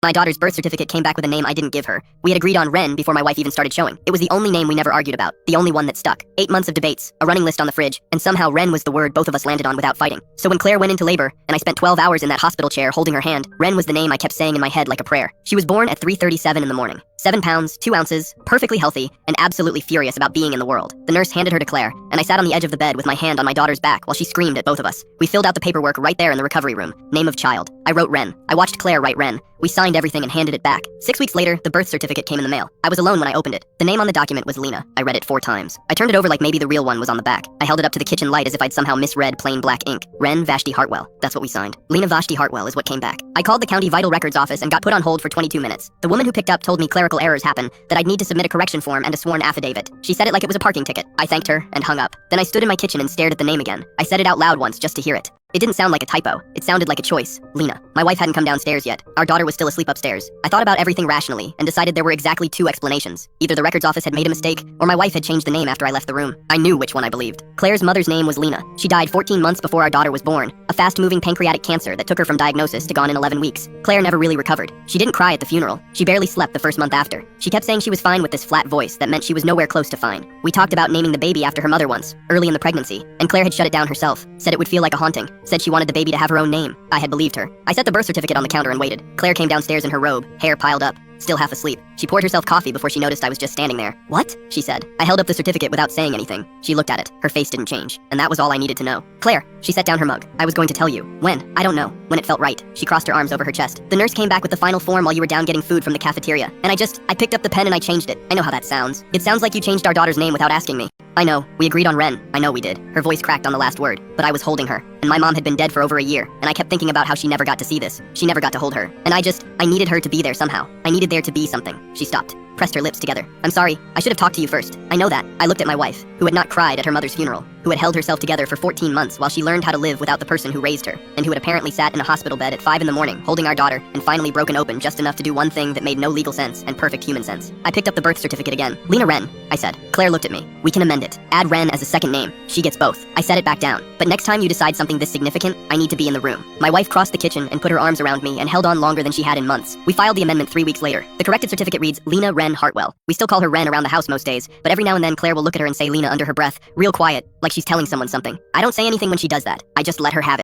My daughter's birth certificate came back with a name I didn't give her. We had agreed on Ren before my wife even started showing. It was the only name we never argued about, the only one that stuck. 8 months of debates, a running list on the fridge, and somehow Ren was the word both of us landed on without fighting. So when Claire went into labor, and I spent 12 hours in that hospital chair holding her hand, Ren was the name I kept saying in my head like a prayer. She was born at 3:37 in the morning. 7 pounds, 2 ounces, perfectly healthy, and absolutely furious about being in the world. The nurse handed her to Claire, and I sat on the edge of the bed with my hand on my daughter's back while she screamed at both of us. We filled out the paperwork right there in the recovery room. Name of child. I wrote Ren. I watched Claire write Ren. We signed everything and handed it back. 6 weeks later, the birth certificate came in the mail. I was alone when I opened it. The name on the document was Lena. I read it 4 times. I turned it over like maybe the real one was on the back. I held it up to the kitchen light as if I'd somehow misread plain black ink. Ren Vashti Hartwell. That's what we signed. Lena Vashti Hartwell is what came back. I called the county vital records office and got put on hold for 22 minutes. The woman who picked up told me clerical errors happen, that I'd need to submit a correction form and a sworn affidavit. She said it like it was a parking ticket. I thanked her and hung up. Then I stood in my kitchen and stared at the name again. I said it out loud once just to hear it. It didn't sound like a typo. It sounded like a choice. Lena. My wife hadn't come downstairs yet. Our daughter was still asleep upstairs. I thought about everything rationally and decided there were exactly 2 explanations. Either the records office had made a mistake, or my wife had changed the name after I left the room. I knew which one I believed. Claire's mother's name was Lena. She died 14 months before our daughter was born. A fast-moving pancreatic cancer that took her from diagnosis to gone in 11 weeks. Claire never really recovered. She didn't cry at the funeral. She barely slept the first month after. She kept saying she was fine with this flat voice that meant she was nowhere close to fine. We talked about naming the baby after her mother once, early in the pregnancy, and Claire had shut it down herself. Said it would feel like a haunting. Said she wanted the baby to have her own name. I had believed her. I set the birth certificate on the counter and waited. Claire came downstairs in her robe, hair piled up, still half asleep. She poured herself coffee before she noticed I was just standing there. "What?" she said. I held up the certificate without saying anything. She looked at it. Her face didn't change, and that was all I needed to know. "Claire." She set down her mug. "I was going to tell you. When? I don't know. When it felt right." She crossed her arms over her chest. "The nurse came back with the final form while you were down getting food from the cafeteria, and I picked up the pen and I changed it. I know how that sounds. It sounds like you changed our daughter's name without asking me." "I know. We agreed on Ren. I know we did." Her voice cracked on the last word, but I was holding her, and my mom had been dead for over a year, and I kept thinking about how she never got to see this. She never got to hold her, and I needed her to be there somehow. I needed there to be something. She stopped, pressed her lips together. "I'm sorry. I should have talked to you first. I know that." I looked at my wife, who had not cried at her mother's funeral, who had held herself together for 14 months while she learned how to live without the person who raised her, and who had apparently sat in a hospital bed at 5 in the morning, holding our daughter, and finally broken open just enough to do one thing that made no legal sense and perfect human sense. I picked up the birth certificate again. "Lena Ren," I said. Claire looked at me. "We can amend it. Add Ren as a second name. She gets both." I set it back down. "But next time you decide something this significant, I need to be in the room." My wife crossed the kitchen and put her arms around me and held on longer than she had in months. We filed the amendment 3 weeks later. The corrected certificate reads Lena Ren Hartwell. We still call her Ren around the house most days, but every now and then Claire will look at her and say Lena under her breath, real quiet, like she's telling someone something. I don't say anything when she does that. I just let her have it.